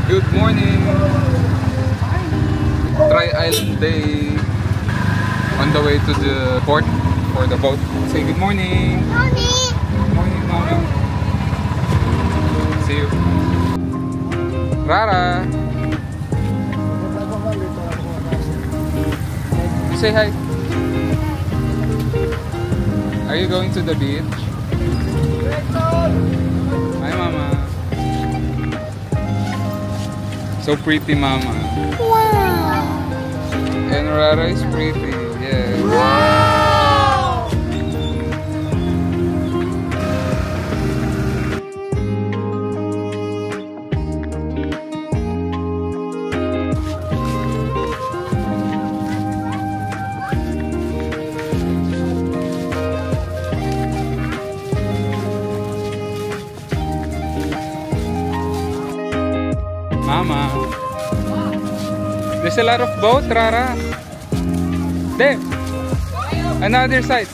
Good morning! Tri-Island Day. On the way to the port for the boat. Say good morning! Morning! Good morning, Mama. See you. Rara! Say hi. Are you going to the beach? Hi, Mama. So pretty, Mama. Wow! And Rara is pretty. Yes. Wow! Mama. There's a lot of boat, Rara. There. Another side.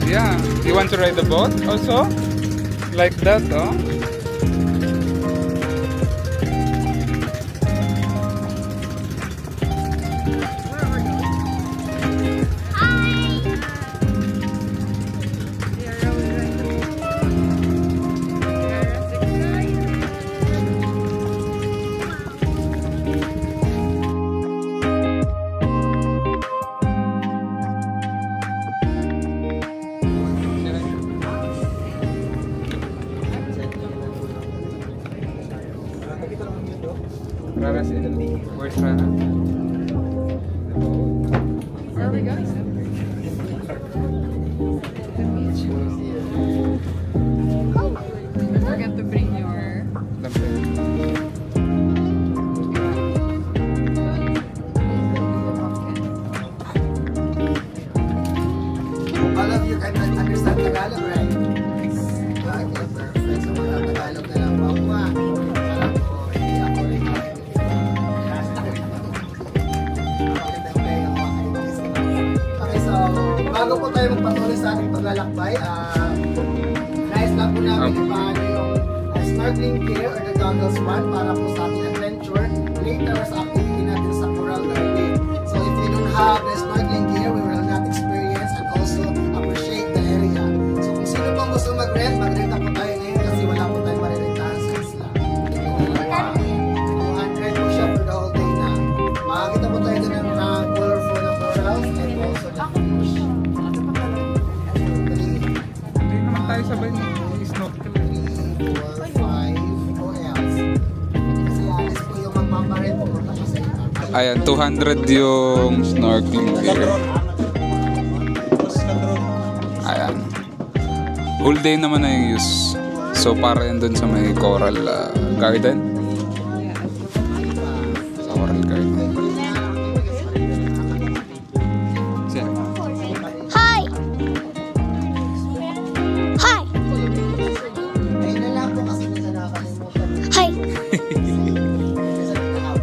Yeah, you want to ride the boat also? Like that, oh? Rara's in the where's Rara? Where are we going? Don't forget to bring your All of you can understand Tagalog, right? Okay, perfect. So, mga Tagalog na lang po ako. Alam ko, hindi ako rin okay, so, bago po tayo magpatuloy sa ating paglalakbay, nais lang po namin ipaano yung snorkeling gear or the goggles one para po sa ating adventure later sa activity natin sa Coral Garden. So, if we don't have the snorkeling gear, we will not experience and also appreciate the area. So kung sino pong gusto mag-rent na po tayo ngayon kasi wala po tayong marirentahan sa isla. 200 po siya for the whole day na. Makakita po tayo din ng colorful na corals and also the fish. Hindi naman tayo sabay snorkel. 3, 4, 5, or else. Kasi alis po yung magpaparent pumunta ko sa ita. Ayan, 200 yung snorkeling gear. Ayan. Whole day naman na yung use. So para yan dun sa may Coral Garden. Sa Coral Garden. Siya. Hi! Hi! Ayun na lang po kasi minsan nakakalimutan. Hi!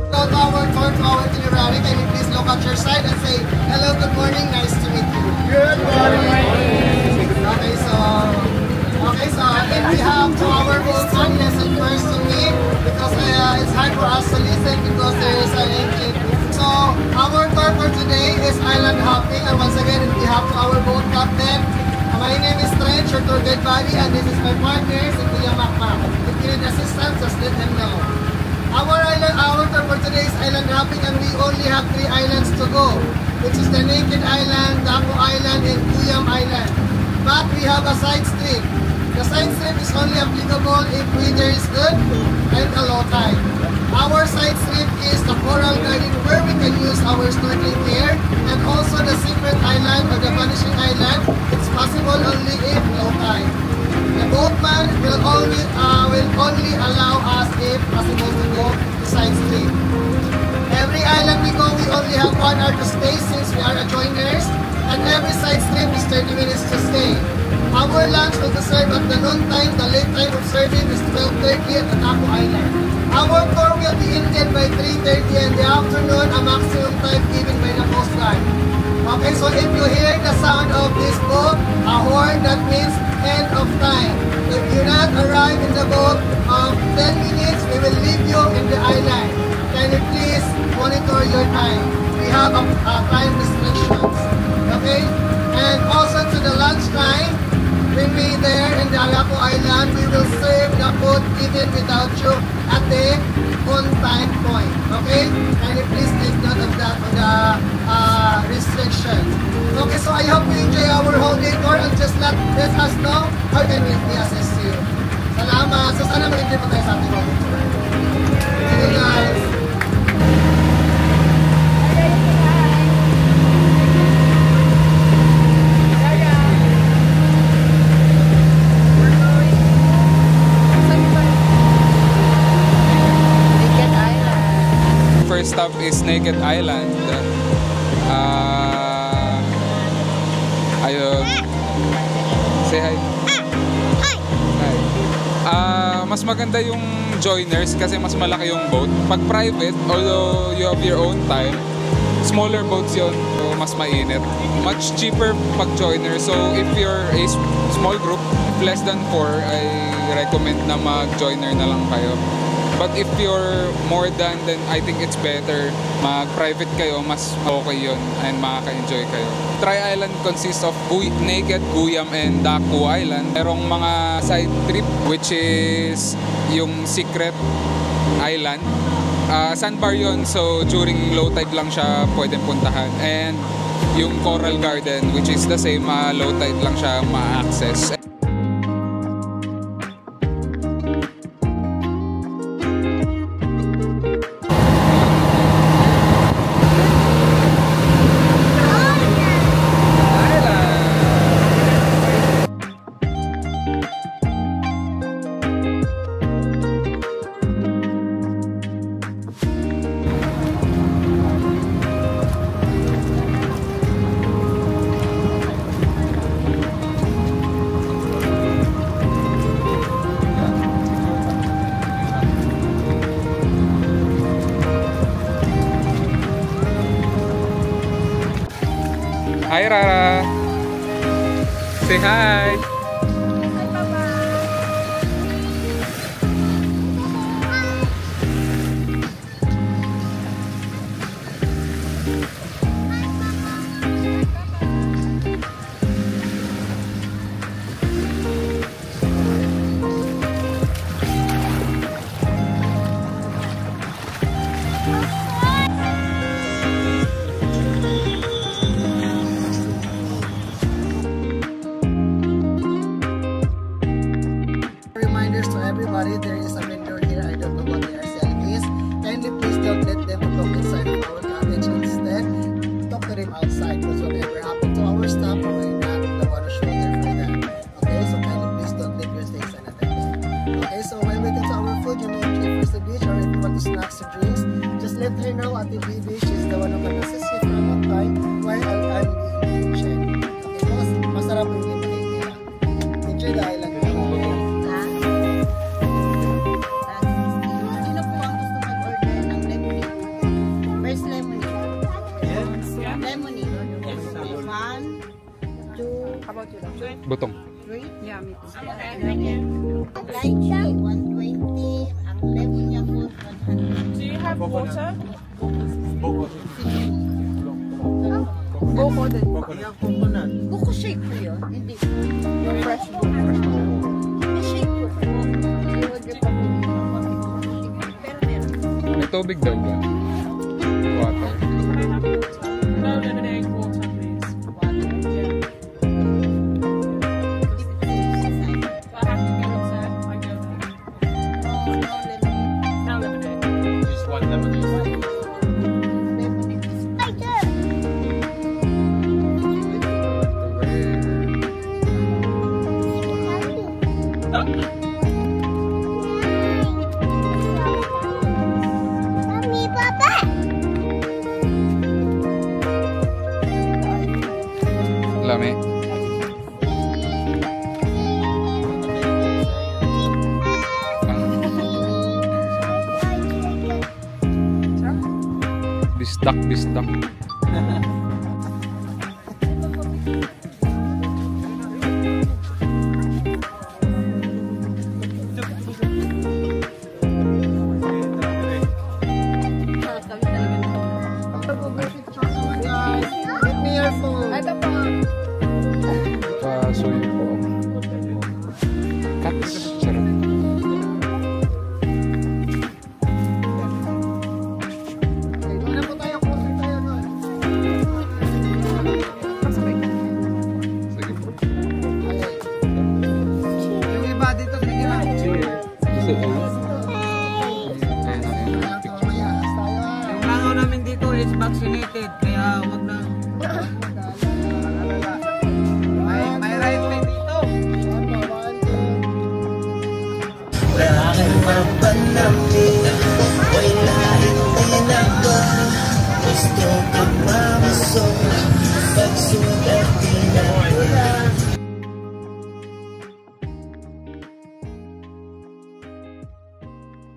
Go to our tour, to our itinerary. Can you please look at your side and say, hello, good morning, nice to meet you. Good morning. Okay, so again we have 2 hour boat one lesson first to me because it's hard for us to listen because there is an engine. So our tour for today is island hopping, and once again we have 2 hour boat captain. My name is Trench, your tour guide buddy, and this is my partner, si Kuya Makmak. If you need assistance, just let him know. Our tour for today is island hopping, and we only have 3 islands to go, which is the Naked Island, Dapo Island, and Cuyam Island. But we have a side street. The side street is only applicable if weather is good and a low tide. Our side street is the Coral Garden where we can use our snorkeling gear, and also the Secret Island or the Vanishing Island. It's possible only if low tide. The boatman will only allow us if possible to go joiners, and every side trip is 30 minutes to stay. Our lunch will be served at the noon time. The late time of serving is 12:30 at Taco Island. Our tour will be ended by 3:30 in the afternoon, a maximum time given by the Coast Guard. Okay, so if you hear the sound of this boat, a horn, that means end of time. If you not arrive in the boat of 10 minutes, we will leave you in the island. Can you please monitor your time? We have time restrictions. Okay? And also to the lunchtime, when we there in the Alaco Island, we will serve the food even without you at the on-time point. Okay? Can you please take note of that on the restrictions? Okay, so I hope you enjoy our holiday tour and just let us know how can we assist you. Salamat! So sana mag-enjoy po tayo sa ating holiday tour. Thank you guys! First stop is Naked Island. Ayun. Say hi. Hi. Mas maganda yung joiners kasi mas malaki yung boat. Pag private, although you have your own time, smaller boats yun, so mas mainit. Much cheaper pag joiner. So if you're a small group, less than 4, I recommend na mag-joiner na lang kayo. But if you're more than, then I think it's better mag-private kayo, mas okay yun and makaka-enjoy kayo. Tri-Island consists of Naked, Guyam, and Daku Island. Merong mga side trip which is yung Secret Island. Sandbar yun, so during low tide lang siya pwedeng puntahan. And yung Coral Garden which is the same, low tide lang siya ma-access. Hi Rara! Say hi! Reminders to everybody, there is a vendor here. I don't know what they are selling is. Kindly please don't let them talk inside of our cottage. Instead, talk to them outside. Because whatever happened to our staff, we're not the one to show there for them. Okay, so kindly please don't leave your things unattended. Okay, so while waiting to our food, you may enjoy first the beach, or if you want to snacks or drinks, just let her know at the baby. She's the one who can assist you for a long time while I'm being kitchen. Okay, because masarap yung lemonade nila. Enjoy the island. Butong. Yeah, me too. Lychee, 120. Ang lemon niya po, 100. Do you have water? Boko din. Coconut. Boko shake po yun. Hindi. Yung fresh boko. May shake po. I-order pa po. Pero meron. May tubig daw ba? Water. No lemonade, water, please. Water. Yeah. So I have to go upstairs. I go there. No lemonade. No lemonade. Just one lemonade. Lemonade. Spider! Mommy, Papa! Bisdak, bisdak. Guys, give me your phone. Ito po. Pasuyo po. Cats. Charot. Okay, doon na po tayo. Close tayo doon. Sige po. Yung iba dito, sige lang. Yung langaw namin dito is vaccinated, kaya wag na. May right na dito.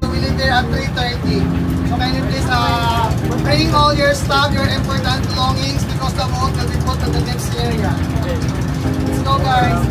We leave there at 3:30. So can you please bring all your stuff, your important belongings, because the boat will be put to the next area. Let's go, guys.